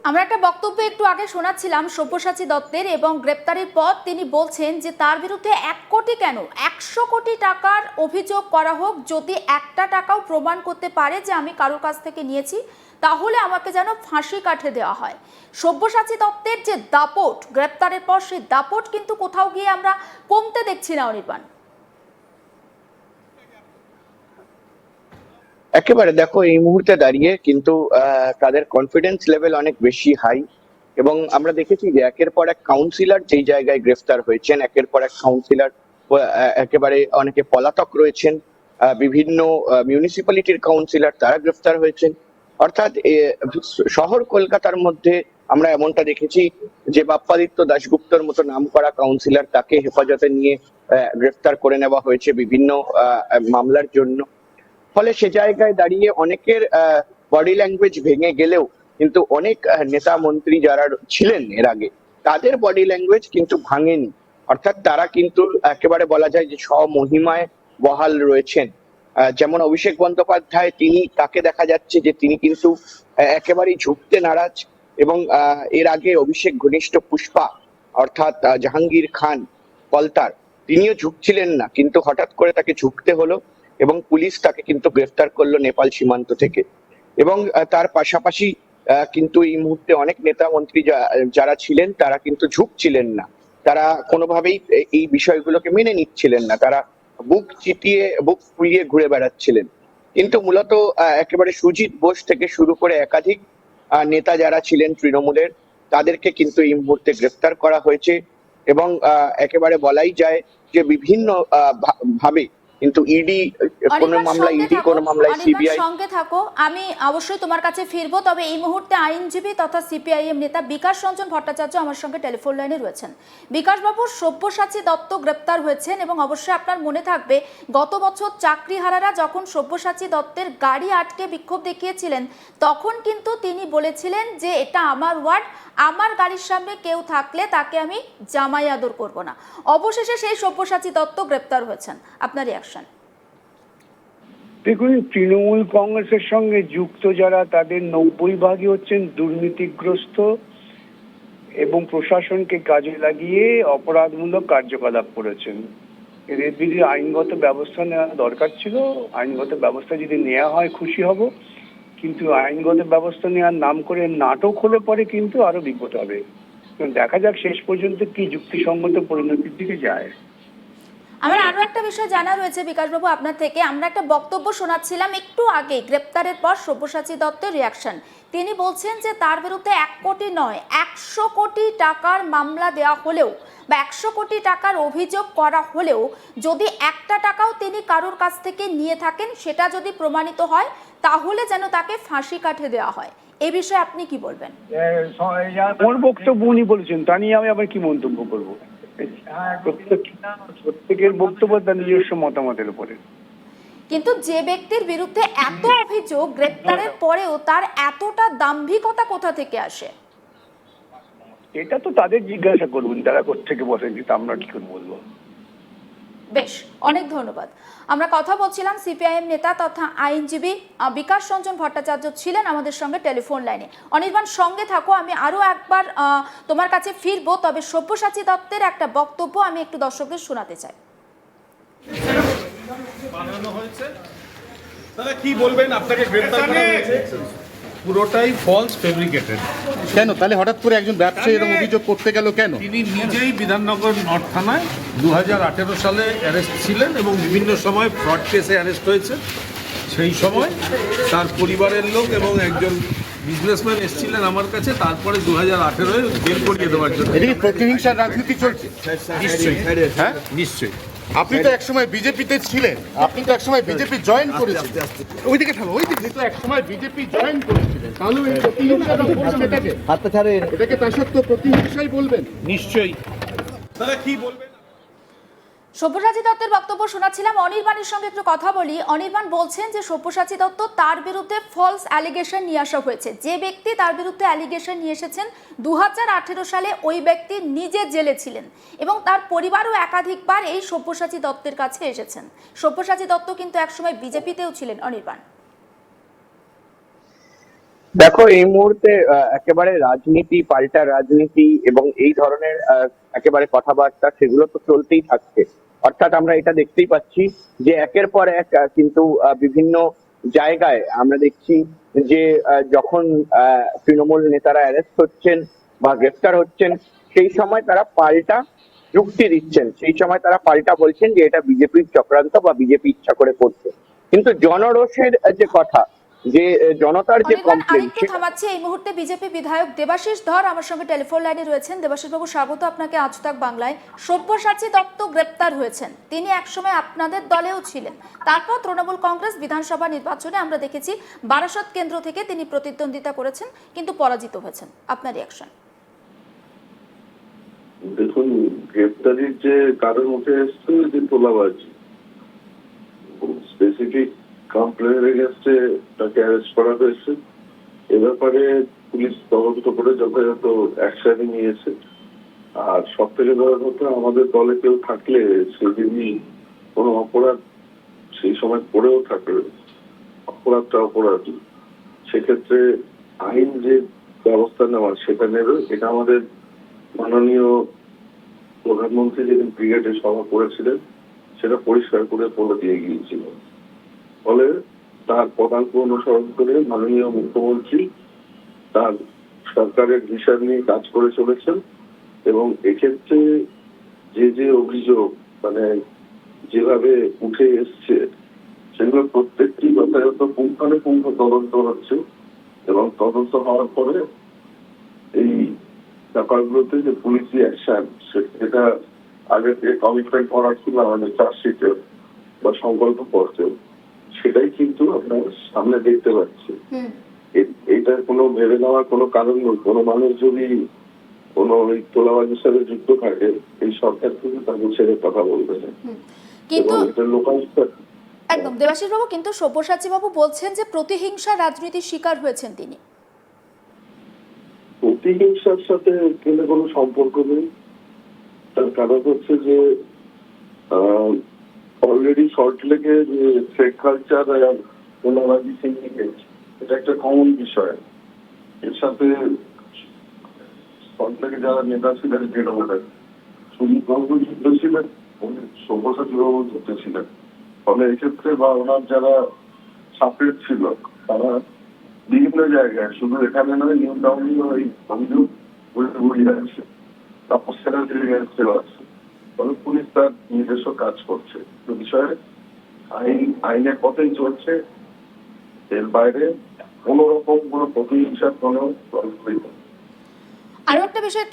আমরা একটা বক্তব্য একটু আগে শোনাচ্ছিলাম সব্যসাচী দত্তের, এবং গ্রেপ্তারের পর তিনি বলছেন যে তার বিরুদ্ধে 1 কোটি কেন 100 কোটি টাকার অভিযোগ করা হোক, যদি একটা টাকাও প্রমাণ করতে পারে যে আমি কারোর কাছ থেকে নিয়েছি, তাহলে আমাকে যেন ফাঁসি কাঠে দেওয়া হয়। সব্যসাচী দত্তের যে দাপট গ্রেপ্তারের পর, সেই দাপট কিন্তু কোথাও গিয়ে আমরা কমতে দেখছি না অনির্বাণ। একেবারে দেখো, এই মুহূর্তে দাঁড়িয়ে কিন্তু তাদের কনফিডেন্স লেভেল অনেক বেশি হাই। এবং আমরা দেখেছি যে একের পর এক কাউন্সিলর যেই জায়গায় গ্রেফতার হয়েছেন, একের পর এক কাউন্সিলর একেবারে অনেকে পলাতক রয়েছেন। বিভিন্ন মিউনিসিপ্যালিটির কাউন্সিলর তারা গ্রেফতার হয়েছেন। অর্থাৎ শহর কলকাতার মধ্যে আমরা এমনটা দেখেছি যে বাপ্পাদিত্য দাশগুপ্তর মতো নামকরা কাউন্সিলর, তাকে হেফাজতে নিয়ে গ্রেফতার করে নেওয়া হয়েছে বিভিন্ন মামলার জন্য। ফলে সে জায়গায় দাঁড়িয়ে অনেকের বডি ল্যাঙ্গুয়েজ ভেঙে গেলেও কিন্তু অনেক নেতা মন্ত্রী যারা ছিলেন এর আগে, তাদের বডি ল্যাঙ্গুয়েজ কিন্তু ভাঙেনি। অর্থাৎ তারা কিন্তু একেবারে বলা যায় যে স্বমহিমায় বহাল রয়েছেন। যেমন অভিষেক বন্দ্যোপাধ্যায়, তাকে দেখা যাচ্ছে যে তিনি কিন্তু একেবারেই ঝুঁকতে নারাজ। এবং এর আগে অভিষেক ঘনিষ্ঠ পুষ্পা অর্থাৎ জাহাঙ্গীর খান কলতার, তিনিও ঝুঁকছিলেন না, কিন্তু হঠাৎ করে তাকে ঝুঁকতে হলো এবং পুলিশ তাকে কিন্তু গ্রেফতার করলো নেপাল সীমান্ত থেকে। এবং তার পাশাপাশি কিন্তু এই মুহূর্তে অনেক নেতা মন্ত্রী যারা ছিলেন তারা কিন্তু ঝুঁকছিলেন না, তারা কোনোভাবেই এই বিষয়গুলোকে মেনে নিচ্ছিলেন না, তারা বুক ফুলিয়ে ঘুরে বেড়াচ্ছিলেন। কিন্তু মূলত একেবারে সুজিত বোস থেকে শুরু করে একাধিক নেতা যারা ছিলেন তৃণমূলের, তাদেরকে কিন্তু এই মুহূর্তে গ্রেফতার করা হয়েছে। এবং একেবারে বলাই যায় যে বিভিন্ন ভাবে কিন্তু ইডি কোনো মামলায় ইডি, কোনো মামলায় সিবিআই। সঙ্গে থাকো, আমি অবশ্যই তোমার কাছে ফিরবো। তবে এই মুহূর্তে আইনজীবী তথা সিপিআইএম নেতা বিকাশ রঞ্জন ভট্টাচার্য আমার সঙ্গে টেলিফোন লাইনে রয়েছেন। বিকাশ বাবু, সব্যসাচী দত্ত গ্রেপ্তার হয়েছেন এবং অবশ্যই আপনার মনে থাকবে গত বছর চাকরিহারারা যখন সব্যসাচী দত্তের গাড়ি আটকে বিক্ষোভ দেখিয়েছিলেন, তখন কিন্তু তিনি বলেছিলেন যে এটা আমার ওয়ার্ড, আমার গাড়ির সামনে কেউ থাকলে তাকে আমি জামাই আদর করব না। অবশেষে সেই সব্যসাচী দত্ত গ্রেপ্তার হয়েছেন, আপনার রিয়াকশন? দেখুন, তৃণমূল কংগ্রেসের সঙ্গে যুক্ত যারা, তাদের 90% হচ্ছেন দুর্নীতিগ্রস্ত এবং প্রশাসনকে কাজে লাগিয়ে অপরাধমূলক কার্যকলাপ করেছেন। এদের বিরুদ্ধে আইনগত ব্যবস্থা নেওয়া দরকার ছিল। আইনগত ব্যবস্থা যদি নেওয়া হয় খুশি হব, কিন্তু আইনগত ব্যবস্থা নেওয়ার নাম করে নাটক হলে পরে কিন্তু আরো বিপদ হবে। দেখা যাক শেষ পর্যন্ত কি যুক্তিসঙ্গত পরিণতির দিকে যায়। আমার আরো একটা বিষয় জানা রয়েছে বিকাশবাবু আপনার থেকে। আমরা একটা বক্তব্য শোনাচ্ছিলাম একটু আগে গ্রেপ্তারের পর সব্যসাচী দত্তের রিয়াকশন। তিনি বলছেন যে তার বিরুদ্ধে 1 কোটি নয় 100 কোটি টাকার মামলা দেওয়া হলেও বা 100 কোটি টাকার অভিযোগ করা হলেও যদি একটা টাকাও তিনি কারোর কাছ থেকে নিয়ে থাকেন, সেটা যদি প্রমাণিত হয়, তাহলে যেন তাকে ফাঁসি কাঠে দেওয়া হয়। এই বিষয়ে আপনি কি বলবেন? ওর বক্তব্য উনি বলেছেন, তা নিয়ে আমি আবার কি মন্তব্য করব? প্রত্যেকের বক্তব্য তার নিজস্ব মতামতের উপরে। কিন্তু যে ব্যক্তির বিরুদ্ধে এত অভিযোগ, গ্রেপ্তারের পরেও তার এতটা দাম্ভিকতা কোথা থেকে আসে? এটা তো তাদের জিজ্ঞাসা করবেন, তারা কোত্থেকে বলেন, কিন্তু আমরা কি করে বলবো। বেশ, অনেক ধন্যবাদ। আমরা কথা বলছিলাম সিপিআইএম নেতা তথা আইনজীবী বিকাশ রঞ্জন ভট্টাচার্য ছিলেন আমাদের সঙ্গে টেলিফোন লাইনে। অনির্বাণ, সঙ্গে থাকো, আমি আরো একবার তোমার কাছে ফিরবো। তবে সব্যসাচী দত্তের একটা বক্তব্য আমি একটু দর্শকদের শোনাতে চাই। কি বলবেন? আপনাকে গ্রেফতার করা হয়েছে, পুরোটাই ফলস ফেব্রিকেটেড। কেন তাহলে হঠাৎ করে একজন ব্যবসায়ী এরকম অভিযোগ করতে গেল কেন? তিনি নিজেই বিধাননগর নর্থ থানায় 2018 সালে অ্যারেস্ট ছিলেন এবং বিভিন্ন সময় ফ্রড কেসে অ্যারেস্ট হয়েছে। সেই সময় তার পরিবারের লোক এবং একজন বিজনেসম্যান এসেছিলেন আমার কাছে, তারপরে 2018 জেল করিয়ে দেওয়ার জন্য। এদিকে প্রতিহিংসার রাজনীতি চলছে। নিশ্চয়ই, হ্যাঁ নিশ্চয়ই। আপনি তো একসময় বিজেপিতে ছিলেন, আপনি তো একসময় বিজেপি জয়েন করেছিলেন। ওইদিকে ঠালো, ওইদিকে তো একসময় বিজেপি জয়েন করেছিলেন, তাহলে ওই প্রতিহিংসাটা বলছেন এটাকে? হাতটা ছাড়েন, এটাকে তা সত্ত্বেও প্রতিহিংসাই বলবেন? নিশ্চয়ই। তাহলে কি বলবেন? সব্যসাচী দত্তের বক্তব্য শোনাচ্ছিলাম। অনির্বাণের সঙ্গে একটু কথা বলি। অনির্বাণ বলছেন যে সব্যসাচী দত্ত, তার বিরুদ্ধে ফলস অ্যালিগেশন নিয়ে আসা হয়েছে। যে ব্যক্তি তার বিরুদ্ধে অ্যালিগেশন নিয়ে এসেছেন 2018 সালে ওই ব্যক্তি নিজে জেলে ছিলেন এবং তার পরিবারও একাধিকবার এই সব্যসাচী দত্তের কাছে এসেছেন। সব্যসাচী দত্ত কিন্তু একসময় বিজেপিতেও ছিলেন। অনির্বাণ, দেখো এই মুহূর্তে একেবারে রাজনীতি, পাল্টা রাজনীতি এবং এই ধরনের একেবারে কথাবার্তা সেগুলো তো চলতেই থাকছে। অর্থাৎ আমরা এটা দেখতেই পাচ্ছি যে একের পর এক কিন্তু বিভিন্ন জায়গায় আমরা দেখছি যে যখন তৃণমূল নেতারা অ্যারেস্ট হচ্ছেন বা গ্রেফতার হচ্ছেন, সেই সময় তারা পাল্টা যুক্তি দিচ্ছেন, সেই সময় তারা পাল্টা বলছেন যে এটা বিজেপির চক্রান্ত বা বিজেপি ইচ্ছা করে করছে। কিন্তু জনরোষের যে কথা, যে জনতার যে অনির্বাণ, কমপ্লেন, আরেকটু থামাচ্ছি। এই মুহূর্তে বিজেপি বিধায়ক দেবাশিস ধর আমার সঙ্গে টেলিফোন লাইনে রয়েছেন। দেবাশিস বাবু, স্বাগত আপনাকে আজ তাক বাংলায়। সব্যসাচী দত্ত গ্রেপ্তার হয়েছেন, তিনি একসময় আপনাদের দলেও ছিলেন। তারপর তৃণমূল কংগ্রেস বিধানসভা নির্বাচনে আমরা দেখেছি বারাসত কেন্দ্র থেকে তিনি প্রতিদ্বন্দ্বিতা করেছেন, কিন্তু পরাজিত হয়েছেন। আপনার রিয়াকশন? দেখুন, গ্রেপ্তারির যে কারণ উঠে এসছে যে তোলাবাজি, স্পেসিফিক কমপ্লেনের এগেন্স্টে তাকে অ্যারেস্ট করা হয়েছে। এ ব্যাপারে পুলিশ তদন্ত করে যথাযথ অ্যাকশন নিয়েছে। আর সব থেকে বড় কথা, আমাদের দলে কেউ থাকলে সেদিনই কোনো অপরাধ সেই সময় করেও থাকলে অপরাধটা অপরাধ, সেক্ষেত্রে আইন যে ব্যবস্থা নেওয়ার সেটা নেবে। এটা আমাদের মাননীয় প্রধানমন্ত্রী যেদিন ব্রিগেডে সভা করেছিলেন সেটা পরিষ্কার করে বলে দিয়ে গিয়েছিল। ফলে তার পদাঙ্ক অনুসরণ করে মাননীয় মুখ্যমন্ত্রী তার সরকারের ভিশন নিয়ে কাজ করে চলেছেন। এবং এক্ষেত্রে যে যে অভিযোগ মানে যেভাবে উঠে এসছে সেগুলো প্রত্যেকটি যথাযথ পুঙ্খানুপুঙ্খ তদন্ত হচ্ছে। এবং তদন্ত হওয়ার পরে এই ব্যাপারগুলোতে যে পুলিশি অ্যাকশন, সেটা আগে থেকে কমিটমেন্ট করার ছিল আমাদের চার্জশিটে বা সংকল্প পত্রে, সেটাই কিন্তু আমরা সামনে দেখতে পাচ্ছি। এইটার কোনো ভেবে নেওয়ার কোনো কারণ নেই। কোনো মানুষ যদি কোনো ওই তোলাবাজির সাথে যুক্ত থাকে, এই সরকার কিন্তু তাকে ছেড়ে কথা বলবে না। কিন্তু এটা লোকায়িত একদম দেবাশিস বাবু, কিন্তু সব্যসাচী বাবু বলছেন যে প্রতিহিংসা রাজনীতির শিকার হয়েছেন তিনি। প্রতিহিংসার সাথে কিন্তু কোনো সম্পর্ক নেই। তার কারণ হচ্ছে যে অলরেডি সল্টলেকে যে ফেক কালচার আর তোলাবাজি সিন্ডিকেট, এটা একটা কমন বিষয়। এর সাথে সল্টলেকে যারা নেতা ছিলেন, তৃণমূলের সুজিত বাবু যুক্ত ছিলেন, সব্যসাচী বাবু যুক্ত ছিলেন। ফলে এক্ষেত্রে বা ওনার যারা সাপোর্ট ছিল তারা বিভিন্ন জায়গায়, শুধু এখানে নয়, নিউ টাউনে ওই অভিযোগ ঘুরিয়ে আছে। তারপর সেটা আছে। ফলে পুলিশ তার নিজস্ব কাজ করছে বিষয়ে আইনের পথেই চলছে। এর বাইরে কোন রকম কোনো প্রতিহিংসার কোনো আরো একটা বিষয়